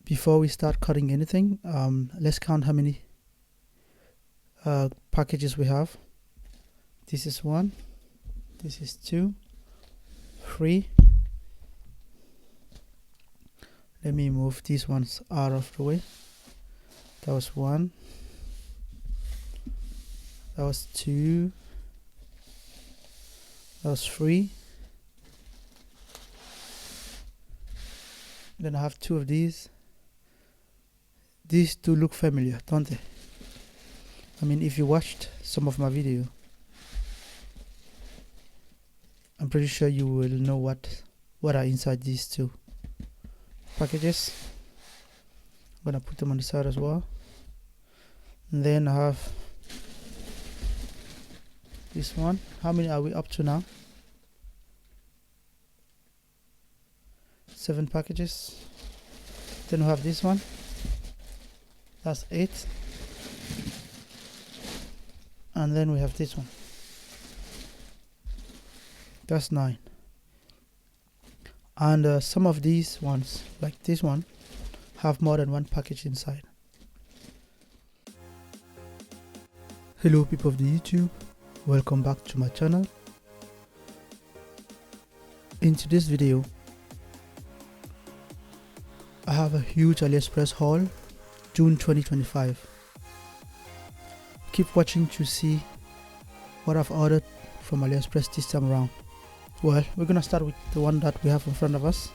Before we start cutting anything, let's count how many packages we have. This is 1, this is 2, 3. Let me move these ones out of the way. That was 1, that was 2, that was 3. Then I have 2 of these. These 2 look familiar, don't they? I mean, if you watched some of my video, I'm pretty sure you will know what are inside these 2 packages. I'm gonna put them on the side as well. And then I have this one. How many are we up to now? 7 packages. Then we have this one. That's 8. And then we have this one. That's 9. And some of these ones, like this one, have more than 1 package inside. Hello people of the YouTube, welcome back to my channel. In today's video, I have a huge AliExpress haul, June 2025. Keep watching to see what I've ordered from AliExpress this time around. Well, we're gonna start with the one that we have in front of us.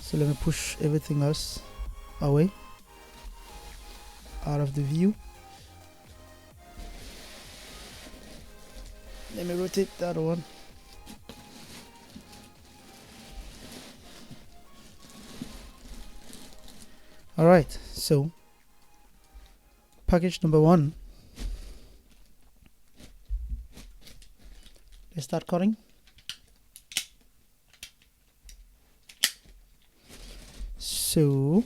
So let me push everything else away, out of the view. Let me rotate that one. Alright, so package number 1. Let's start cutting. So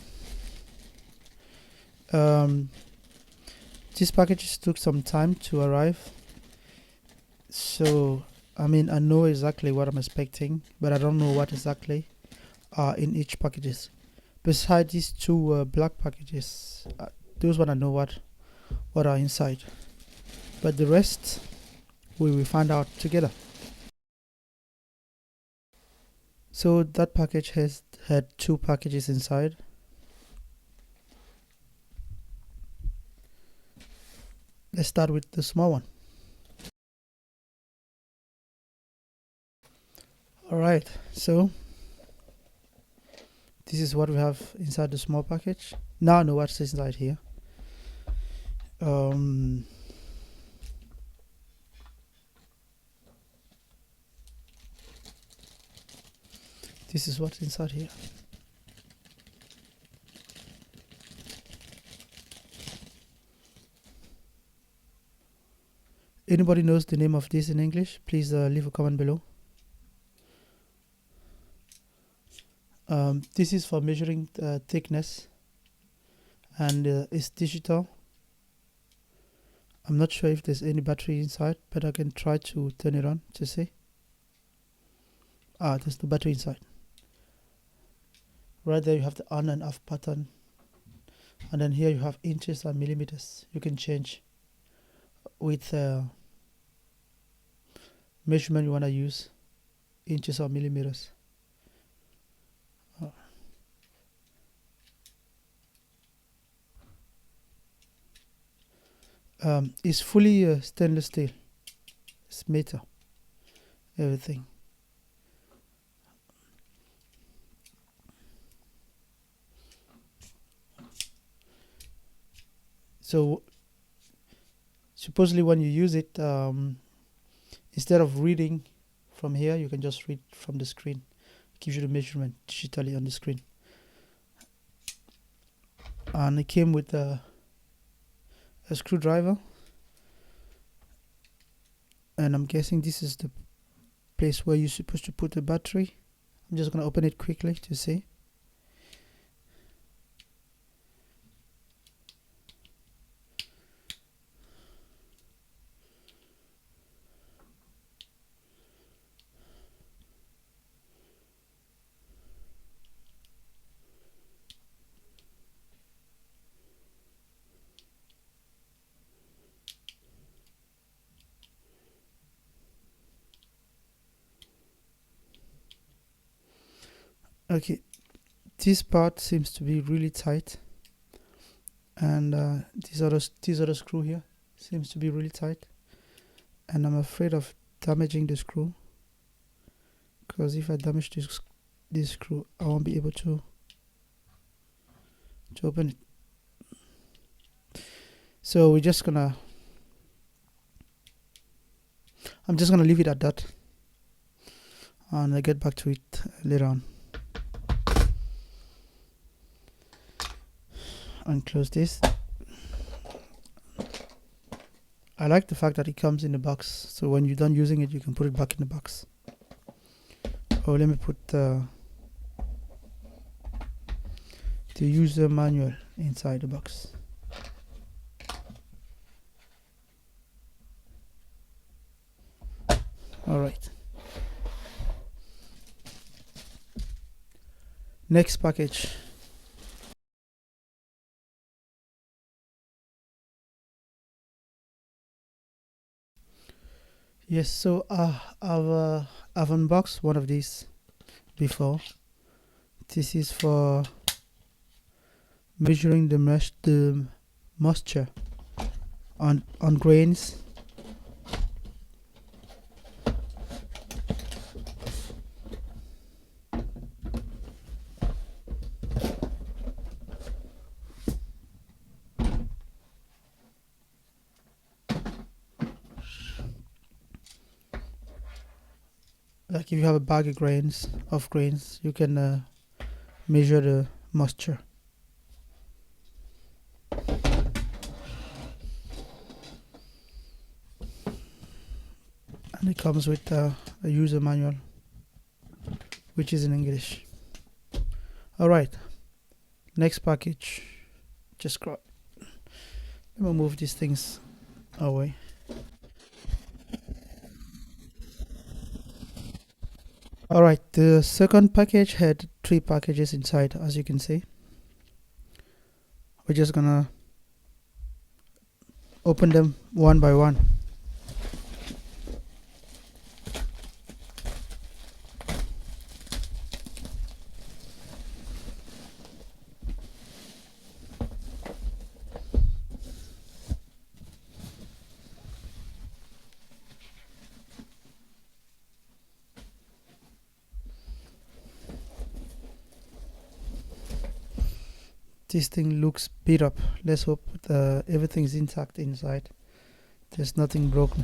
these packages took some time to arrive. So I mean, I know exactly what I'm expecting, but I don't know what exactly are in each packages. Besides these 2 black packages, those one I know what are inside, but the rest we will find out together. So that package had 2 packages inside. Let's start with the small one. Alright, so this is what we have inside the small package. Now I know what's inside here. This is what's inside here. Anybody knows the name of this in English? Please leave a comment below. This is for measuring thickness, and it's digital. I'm not sure if there's any battery inside, but I can try to turn it on to see. There's no battery inside. Right there you have the on and off button, and then here you have inches and millimeters. You can change with measurement you want to use, inches or millimeters. It's fully stainless steel. It's metal, everything. So supposedly when you use it, instead of reading from here, you can just read from the screen. It gives you the measurement digitally on the screen. And it came with a screwdriver, and I'm guessing this is the place where you're supposed to put the battery. I'm just gonna open it quickly to see. Okay, this part seems to be really tight, and this other screw here seems to be really tight, and I'm afraid of damaging the screw, because if I damage this screw, I won't be able to open it. So I'm just gonna leave it at that, and I'll get back to it later on. And close this. I like the fact that it comes in the box, so when you're done using it, you can put it back in the box. Oh, let me put the user manual inside the box. All right. Next package. Yes, so I've unboxed one of these before. This is for measuring the moisture on grains. Like if you have a bag of grains, you can measure the moisture. And it comes with a user manual, which is in English. All right, next package. Just grab. Let me move these things away. All right, the second package had 3 packages inside, as you can see. We're just gonna open them one by one. This thing looks beat up. Let's hope everything's intact inside. There's nothing broken.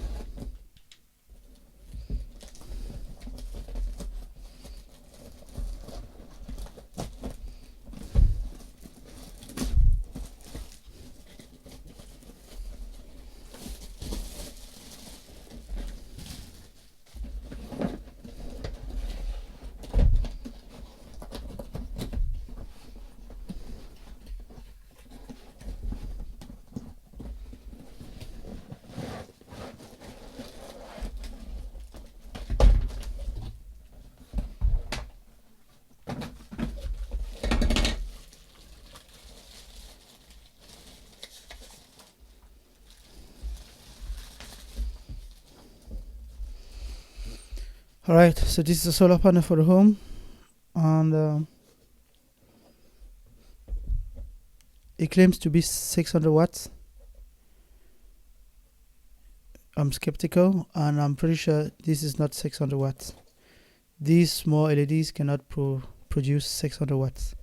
Alright, so this is a solar panel for the home, and it claims to be 600 watts. I'm skeptical, and I'm pretty sure this is not 600 watts. These small LEDs cannot produce 600 watts.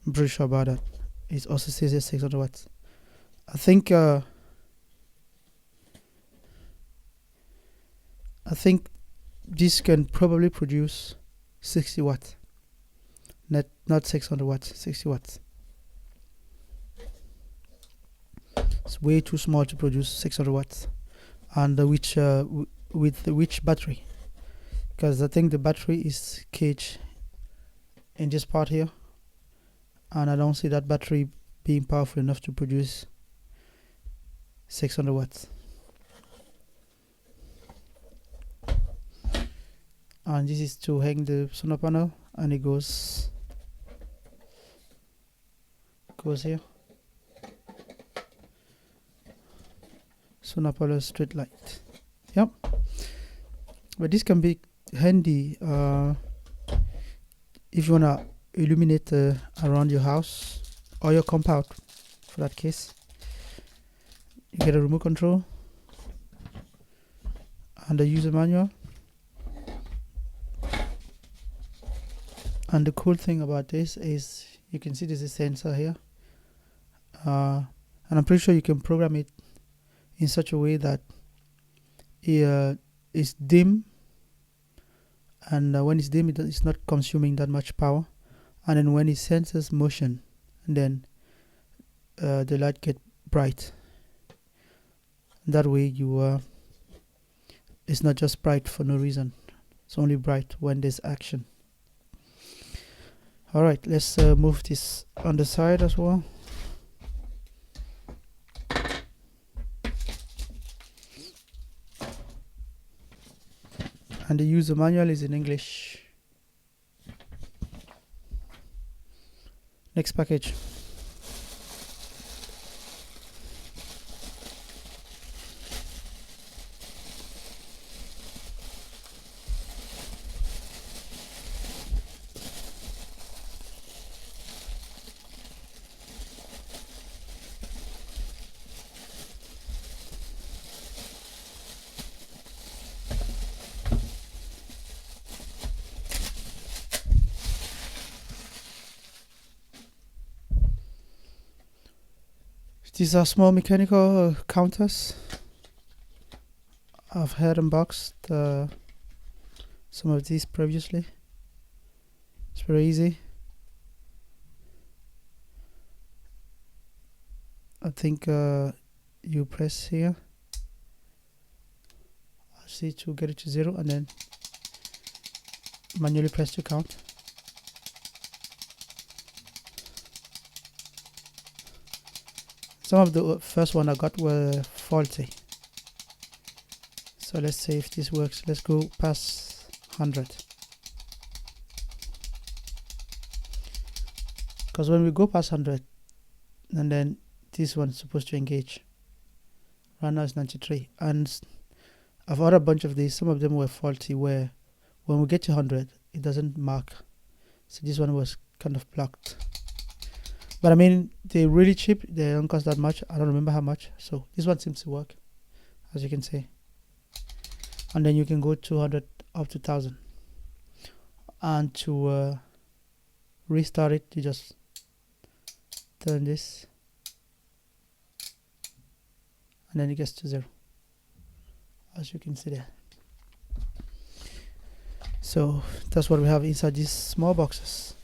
I'm pretty sure about that. It also says it's 600 watts. I think this can probably produce 60 watts. Not 600 watts, 60 watts. It's way too small to produce 600 watts. And with which battery? Because I think the battery is caged in this part here, and I don't see that battery being powerful enough to produce 600 watts. And this is to hang the solar panel, and it goes here. Solar panel street light. Yep. But this can be handy if you wanna illuminate around your house or your compound, for that case, you get a remote control and the user manual. And the cool thing about this is you can see there's a sensor here, and I'm pretty sure you can program it in such a way that it's dim, and when it's dim it's not consuming that much power, and then when it senses motion, and then the light get bright. That way you it's not just bright for no reason, it's only bright when there's action. Alright, let's move this on the side as well. And the user manual is in English. Next package. These are small mechanical counters. I've had unboxed some of these previously. It's very easy. I think you press here, see, to get it to 0, and then manually press to count. Some of the first one I got were faulty. So let's see if this works. Let's go past 100. Because when we go past 100, and then this one's supposed to engage. Right now it's 93. And I've ordered a bunch of these. Some of them were faulty where when we get to 100, it doesn't mark. So this one was kind of blocked. But I mean, they're really cheap. They don't cost that much. I don't remember how much. So this one seems to work, as you can see. And then you can go 200 up to 1000. And to restart it, you just turn this, and then it gets to 0, as you can see there. So that's what we have inside these small boxes.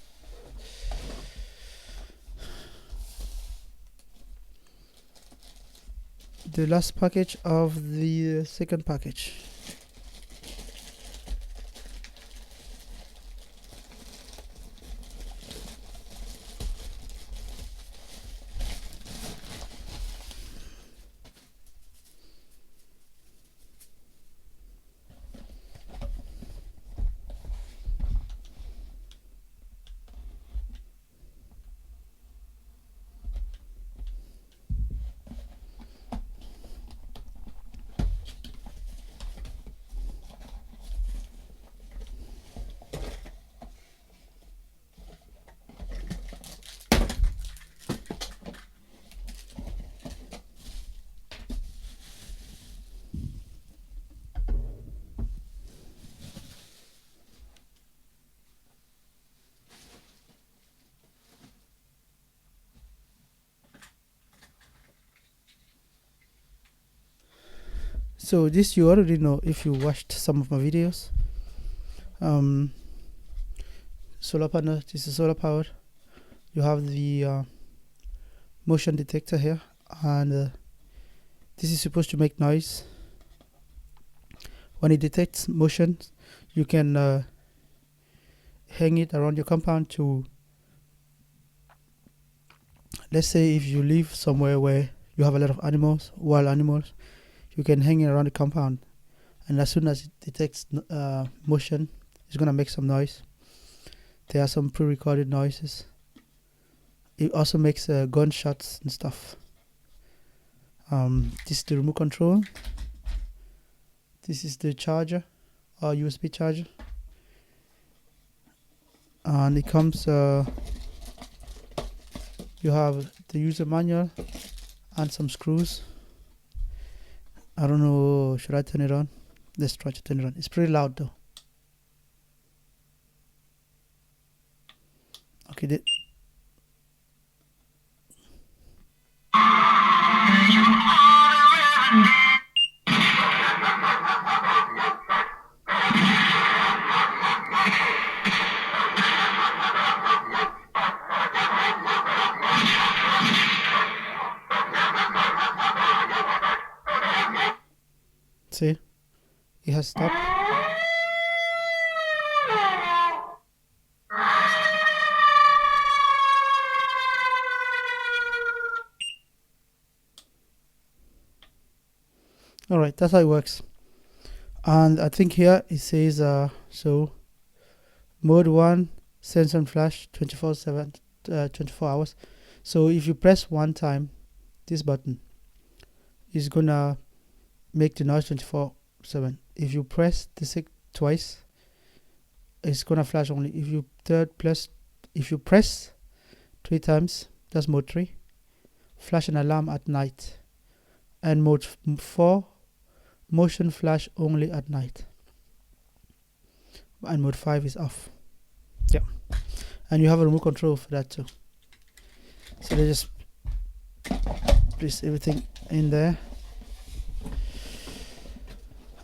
The last package of the second package. So this you already know if you watched some of my videos. Solar panel, this is solar powered. You have the motion detector here, and this is supposed to make noise. When it detects motion, you can hang it around your compound to, let's say if you live somewhere where you have a lot of animals, wild animals, you can hang it around the compound, and as soon as it detects motion, it's gonna make some noise. There are some pre-recorded noises. It also makes gunshots and stuff. This is the remote control. This is the charger, or USB charger. and it comes you have the user manual and some screws. I don't know, should I turn it on? Let's try to turn it on. It's pretty loud though. Okay, see, it has stopped. Alright, that's how it works. And I think here it says so mode 1 sends and flash 24/7 24 hours. So if you press one time this button, is gonna make the noise 24/7. If you press this twice, it's gonna flash only. If you press 3 times, that's mode 3, flash an alarm at night. And mode 4, motion flash only at night. And mode 5 is off. Yeah, and you have a remote control for that too. So they just place everything in there.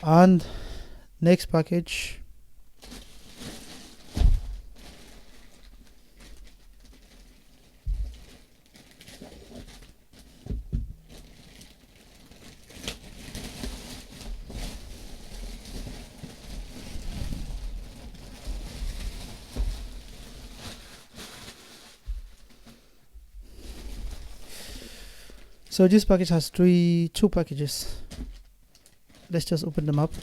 And next package, so this package has two packages. Let's just open them up.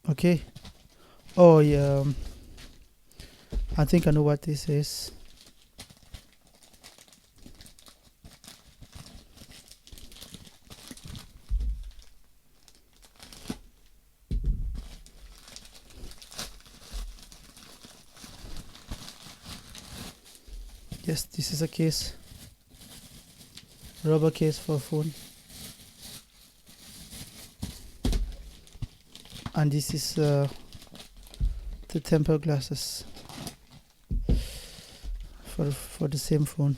Okay. Oh yeah, I think I know what this is. Yes, this is a case, rubber case for a phone, and this is the tempered glasses for the same phone.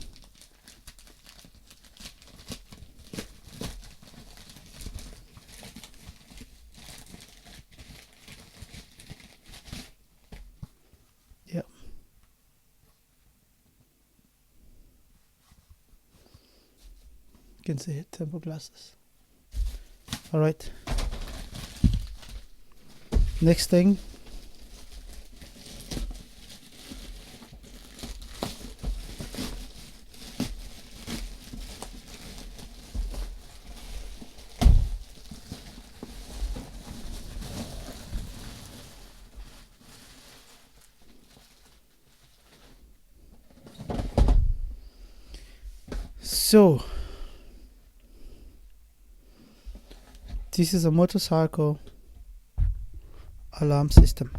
Yeah. You can see it, tempered glasses. All right. Next thing. So this is a motorcycle alarm system.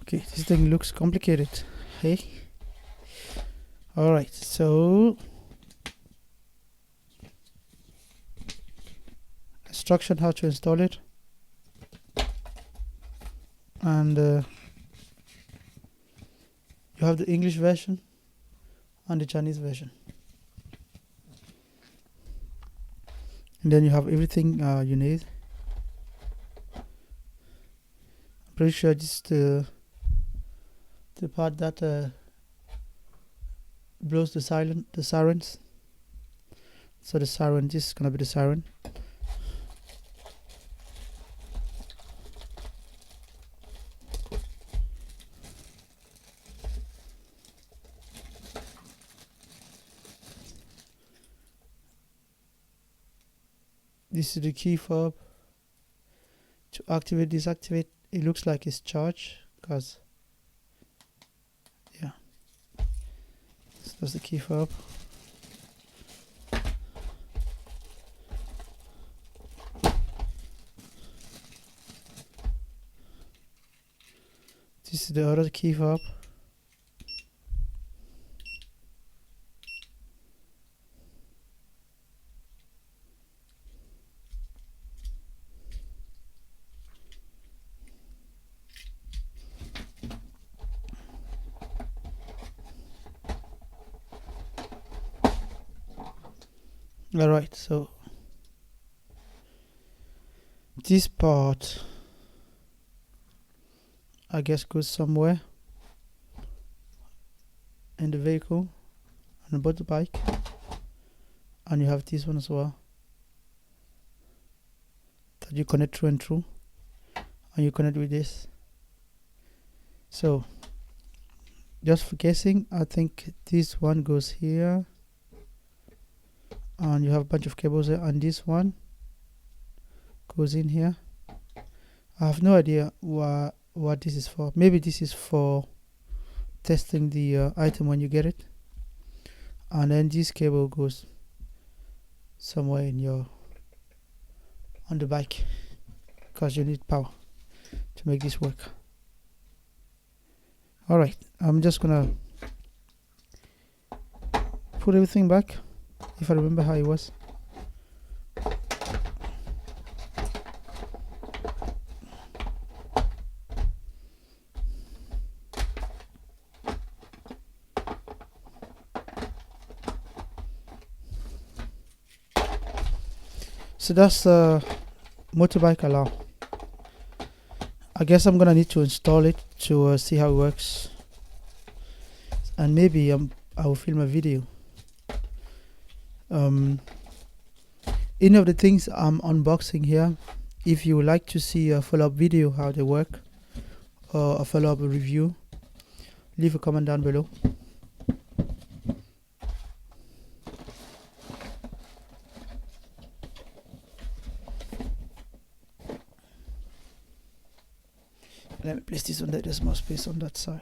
Okay, this thing looks complicated. Hey. All right, so instruction how to install it, and you have the English version and the Chinese version, and then you have everything you need. I'm pretty sure this is the part that blows the sirens. So the siren, this is gonna be the siren. This is the key fob to activate, disactivate. It looks like it's charged because, yeah, so that's the key fob. This is the other key fob. Alright, so this part I guess goes somewhere in the vehicle and about the bike, and you have this one as well that you connect through and through, and you connect with this. So just for guessing, I think this one goes here, and you have a bunch of cables there, and this one goes in here. I have no idea what this is for. Maybe this is for testing the item when you get it, and then this cable goes somewhere in your on the bike because you need power to make this work. Alright, I'm just gonna put everything back if I remember how it was. So that's the motorbike alarm. I guess I'm gonna need to install it to see how it works, and maybe I will film a video. Any of the things I'm unboxing here, if you would like to see a follow-up video how they work or a follow-up review, leave a comment down below. Let me place this on there. There's more space on that side.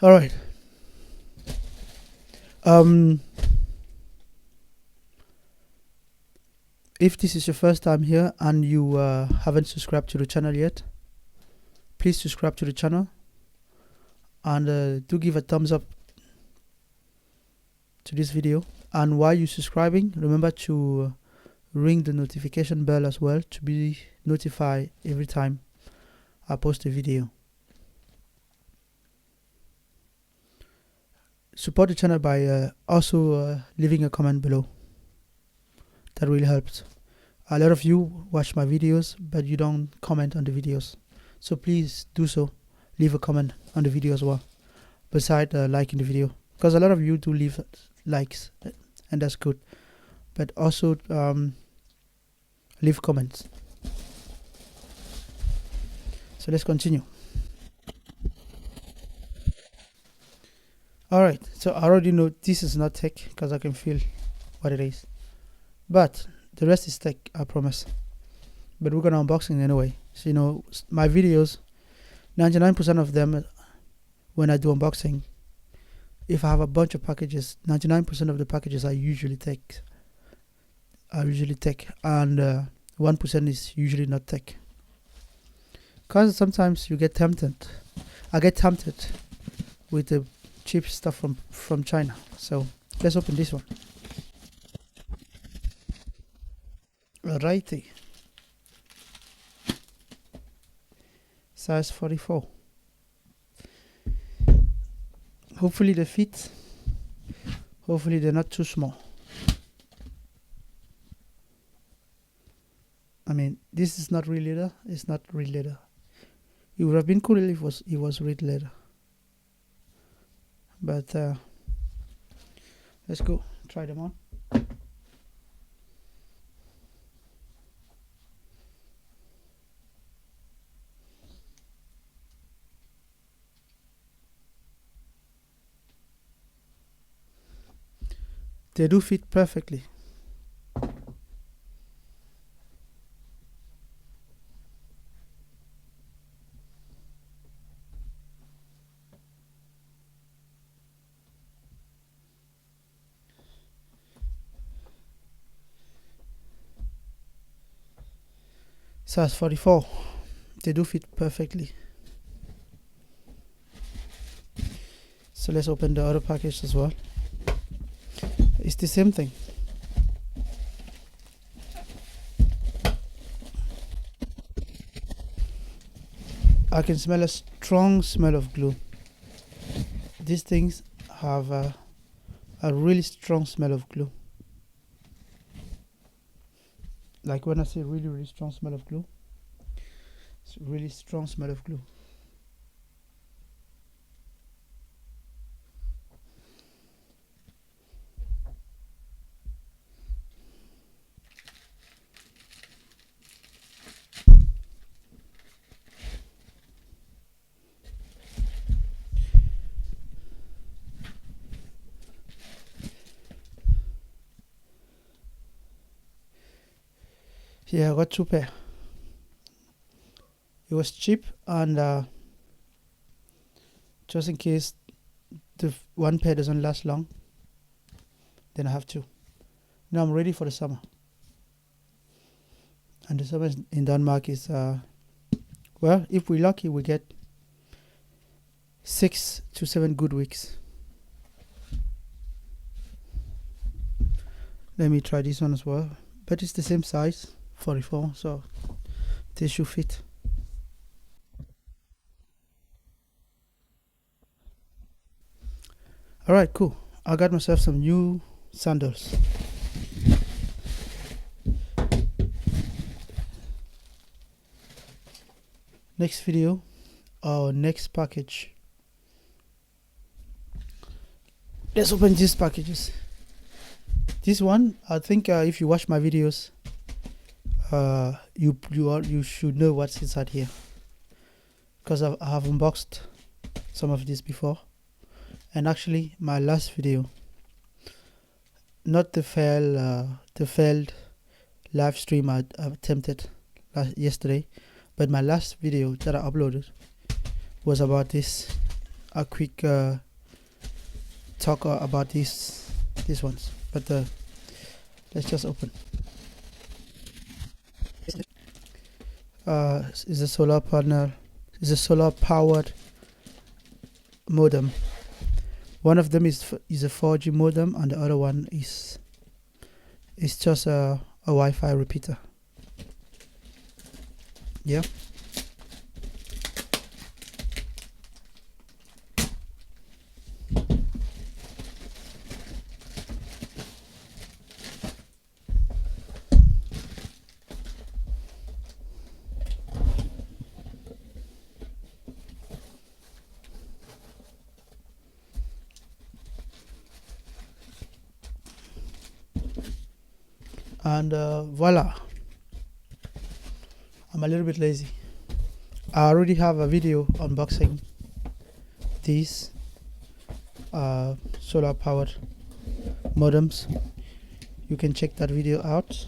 All right. If this is your first time here and you haven't subscribed to the channel yet, please subscribe to the channel, and do give a thumbs up to this video. And while you're subscribing, remember to ring the notification bell as well to be notified every time I post a video. Support the channel by also leaving a comment below. That really helps. A lot of you watch my videos but you don't comment on the videos, so please do so. Leave a comment on the video as well, besides liking the video, because a lot of you do leave likes and that's good, but also leave comments. So let's continue. Alright, so I already know this is not tech because I can feel what it is, but the rest is tech, I promise. But we're gonna unboxing anyway. So you know, my videos, 99% of them, when I do unboxing, if I have a bunch of packages, 99% of the packages are usually tech. And 1% is usually not tech. Cause sometimes you get tempted. I get tempted with the cheap stuff from China. So let's open this one. Alrighty. Size 44. Hopefully they fit. Hopefully they're not too small. I mean, this is not real leather. It's not real leather. It would have been cool if it was real leather. But let's go try them on. They do fit perfectly. Size 44. They do fit perfectly. So let's open the other package as well. It's the same thing. I can smell a strong smell of glue. These things have a really strong smell of glue. Like when I say really strong smell of glue, it's really strong smell of glue. Yeah, I got 2 pair. It was cheap, and just in case the 1 pair doesn't last long, then I have 2. Now I'm ready for the summer. And the summer in Denmark is, well, if we're lucky, we get 6 to 7 good weeks. Let me try this one as well. But it's the same size, 44, so they should fit. Alright, cool. I got myself some new sandals. Next video or next package. Let's open these packages. This one, I think if you watch my videos, you should know what's inside here, because I have unboxed some of this before. And actually, my last video, not the failed live stream I attempted yesterday, but my last video that I uploaded was about this. A quick talk about these ones. But let's just open. Is a solar panel. Is a solar powered modem. One of them is a 4G modem, and the other one is just a Wi-Fi repeater. Yeah. And voila, I'm a little bit lazy. I already have a video unboxing these solar powered modems. You can check that video out.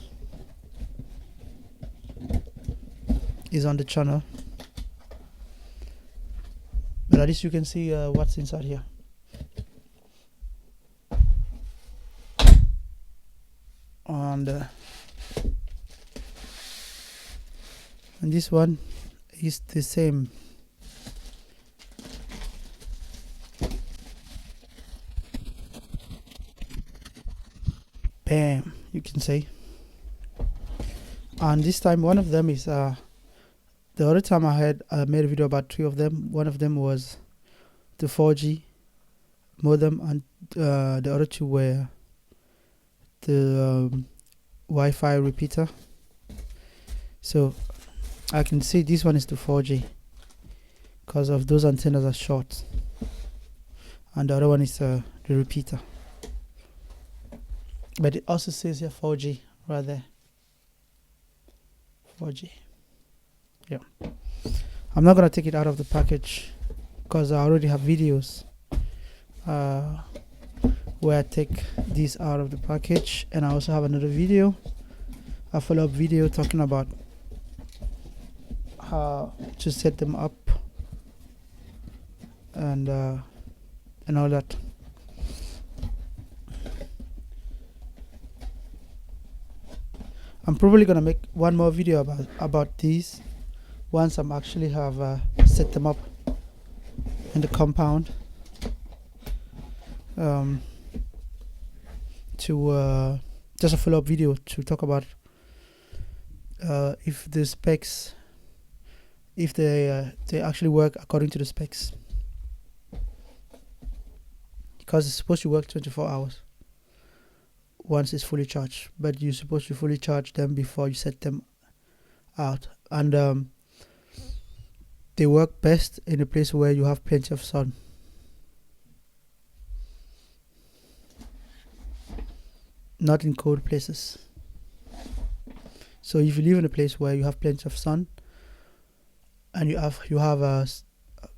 It's on the channel, but at least you can see what's inside here. And this one is the same. Bam, you can say. And this time one of them is the other time I made a video about 3 of them. One of them was the 4G modem, and the other 2 were the Wi-Fi repeater. So I can see this one is the 4G because of those antennas are short, and the other one is the repeater. But it also says here 4G right there. 4G. Yeah. I'm not gonna take it out of the package because I already have videos where I take these out of the package, and I also have another video, a follow-up video talking about how to set them up and all that. I'm probably gonna make one more video about these once I'm actually have set them up in the compound, to just a follow-up video to talk about if the specs, if they actually work according to the specs, because it's supposed to work 24 hours once it's fully charged, but you're supposed to fully charge them before you set them out. And they work best in a place where you have plenty of sun. Not in cold places. So if you live in a place where you have plenty of sun and you have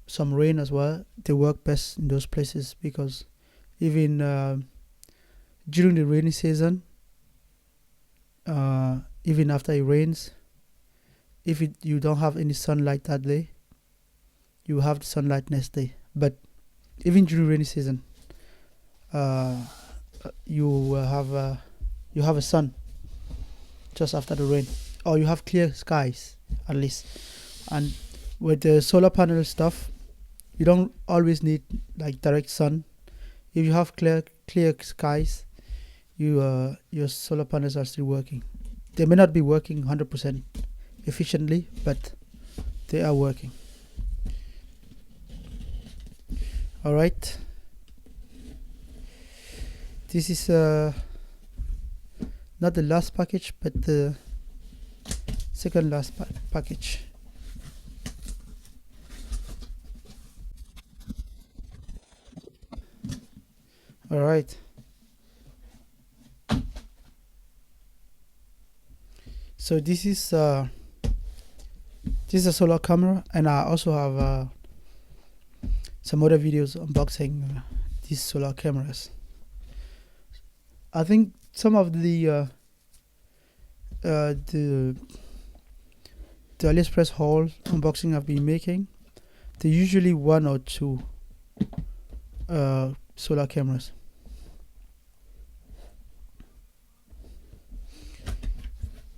some rain as well, they work best in those places, because even during the rainy season, even after it rains, if you don't have any sunlight that day, you have the sunlight next day. But even during rainy season, you have a sun just after the rain, or you have clear skies at least. And with the solar panel stuff, you don't always need like direct sun. If you have clear skies, your solar panels are still working. They may not be working 100% efficiently, but they are working. All right, this is not the last package, but the second last package. All right, so this is a solar camera, and I also have some other videos unboxing these solar cameras. I think some of the AliExpress haul unboxing I've been making, they're usually 1 or 2 solar cameras.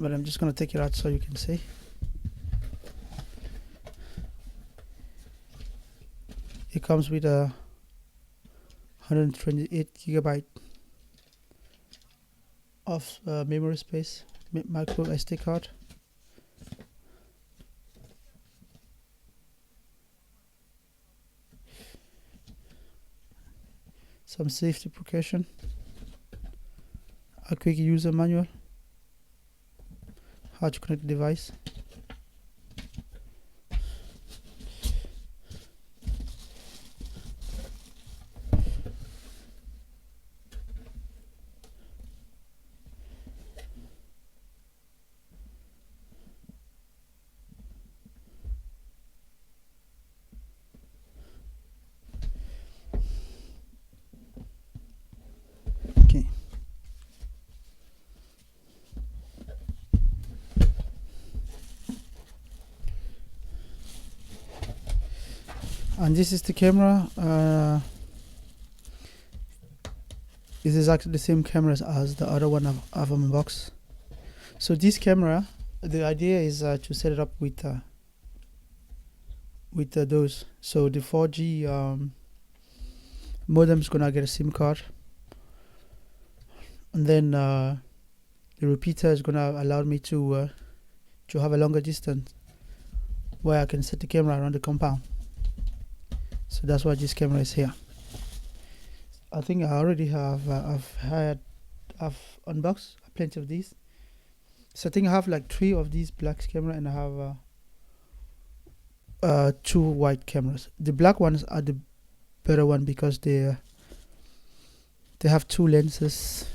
But I'm just gonna take it out so you can see. It comes with a 128 gigabyte of memory space, micro SD card. Some safety precaution, a quick user manual, how to connect the device. Okay. And this is the camera. This is actually the same cameras as the other one I've unboxed. So this camera, the idea is to set it up with those. So the 4G modem's gonna get a SIM card, and then the repeater is gonna allow me to have a longer distance where I can set the camera around the compound. So that's why this camera is here. I think I already have I've unboxed plenty of these. So I think I have like 3 of these black camera, and I have 2 white cameras. The black ones are the better one because they have 2 lenses.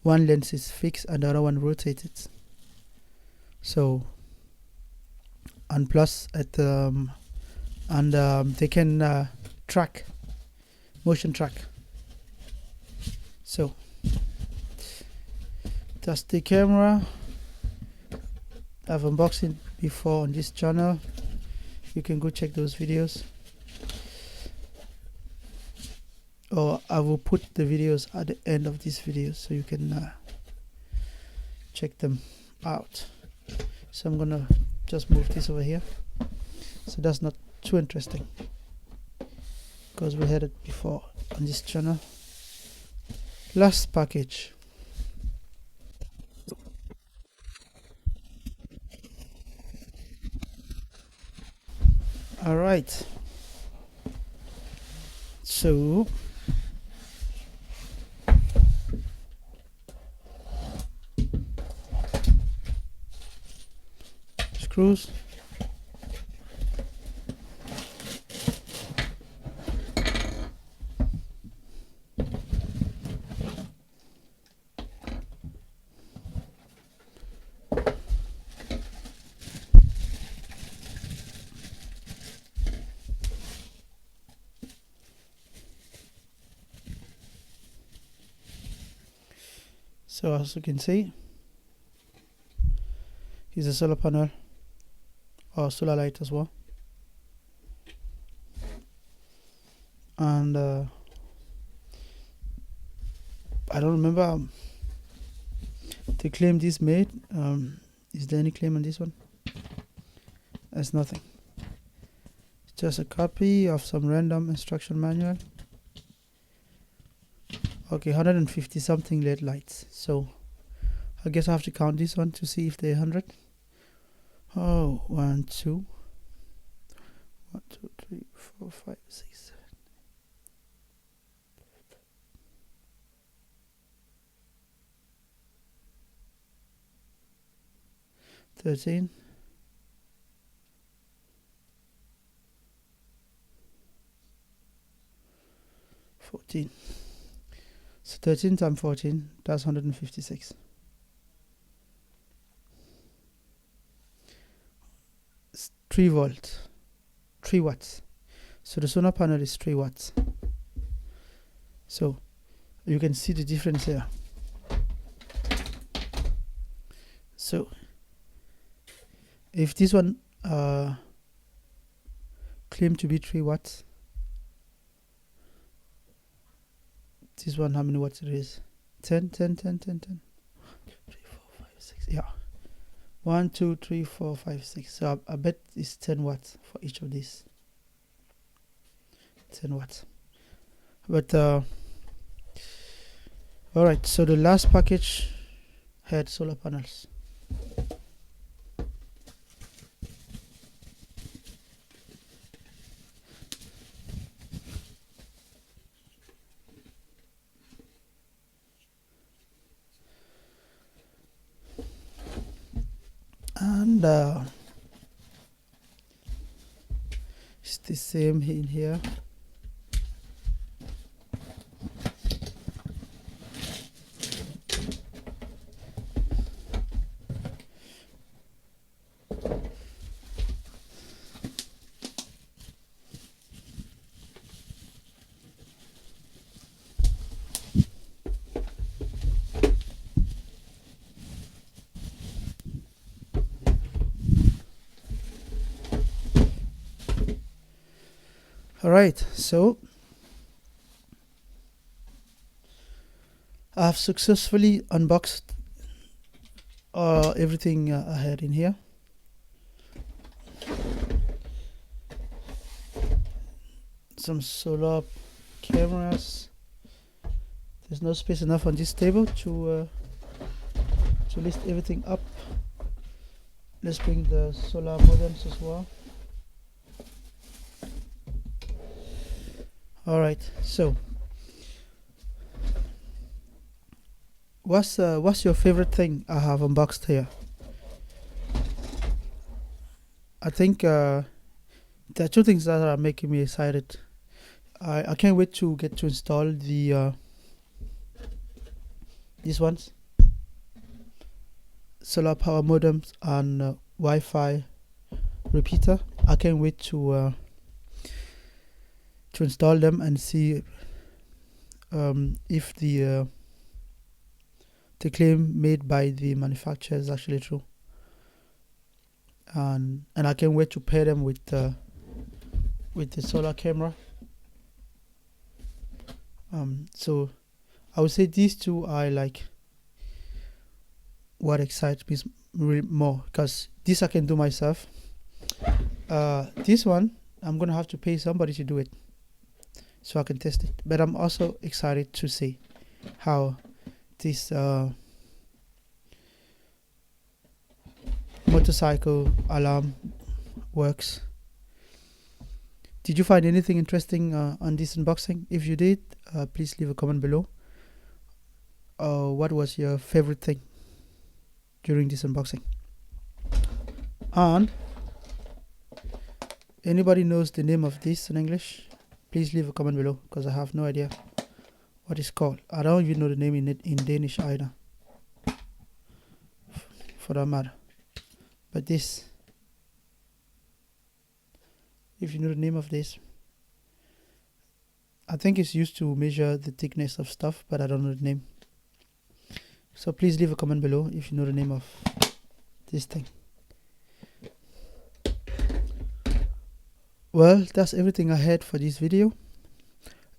One lens is fixed and the other one rotated. So, and plus at they can motion track. So that's the camera. I've unboxed it before on this channel. You can go check those videos, or I will put the videos at the end of this video so you can check them out. So I'm gonna just move this over here, so that's not too interesting because we had it before on this channel. Last package. All right, so screws, so as you can see, here's a solar panel or solar light as well, and I don't remember the claim this made. Is there any claim on this one? There's nothing. It's just a copy of some random instruction manual. Okay, 150 something LED lights. So I guess I have to count this one to see if they're 100. Oh, 1, 2, 1, 2, 3, 4, 5, 6, 7. 13, 14. So 13 times 14, that's 156. It's 3 volts, 3 watts. So the solar panel is 3 watts. So you can see the difference here. So if this one claimed to be 3 watts, this one, how many watts it is? 10, 10, 10, 10, 10. 3, 4, 5, 6. Yeah. 1, 2, 3, 4, 5, 6. So I bet it's 10 watts for each of these. 10 watts. But alright, so the last package had solar panels. And it's the same in here. Alright, so I've successfully unboxed everything I had in here. Some solar cameras. There's no space enough on this table to list everything up. Let's bring the solar modems as well. Alright, so what's your favorite thing I have unboxed here? I think there are 2 things that are making me excited. I can't wait to get to install the these ones, solar power modems and Wi-Fi repeater. I can't wait to install them and see if the the claim made by the manufacturer is actually true, and I can't wait to pair them with the solar camera. So I would say these two are like what excites me more, because this I can do myself. This one I'm gonna have to pay somebody to do it so I can test it, but I'm also excited to see how this motorcycle alarm works. Did you find anything interesting on this unboxing? If you did, please leave a comment below. What was your favorite thing during this unboxing? And anybody knows the name of this in English, please leave a comment below, because I have no idea what it's called. I don't even know the name in Danish either, for that matter. But this, if you know the name of this, I think it's used to measure the thickness of stuff, but I don't know the name. So please leave a comment below if you know the name of this thing. Well, that's everything I had for this video.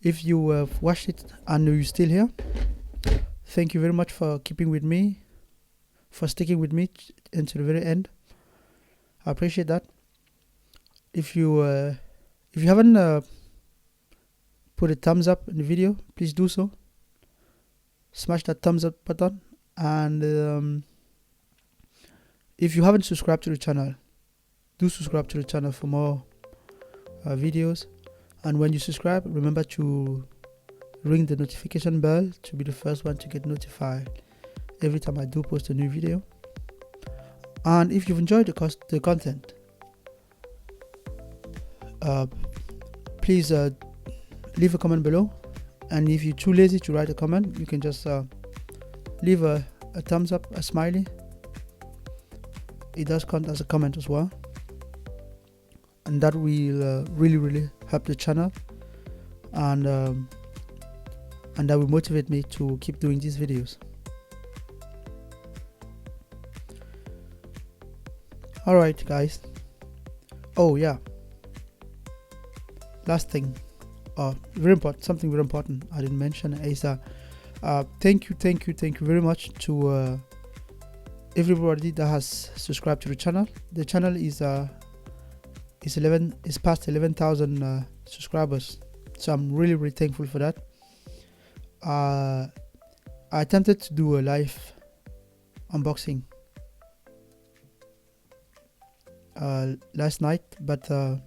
If you have watched it and you're still here, thank you very much for keeping with me, for sticking with me until the very end. I appreciate that. If you haven't put a thumbs up in the video, please do so. Smash that thumbs up button, and if you haven't subscribed to the channel, do subscribe to the channel for more videos. And when you subscribe, remember to ring the notification bell to be the first one to get notified every time I do post a new video. And if you've enjoyed the content, please leave a comment below. And if you're too lazy to write a comment, you can just leave a thumbs up, a smiley. It does count as a comment as well, and that will really help the channel, and that will motivate me to keep doing these videos. Alright guys, oh yeah, last thing, something very important I didn't mention is thank you very much to everybody that has subscribed to the channel. The channel is past 11,000 subscribers, so I'm really thankful for that. I attempted to do a live unboxing last night, but there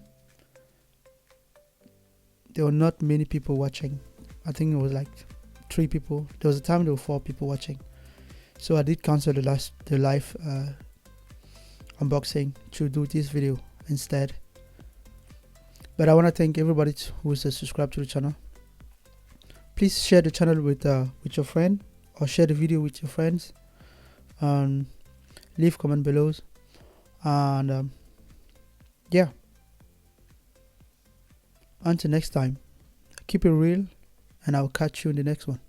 were not many people watching. I think it was like 3 people. There was a time there were 4 people watching, so I did cancel the live unboxing to do this video instead. But I want to thank everybody who's subscribed to the channel. Please share the channel with your friend, or share the video with your friends, and leave comment below. And yeah, until next time, keep it real, and I'll catch you in the next one.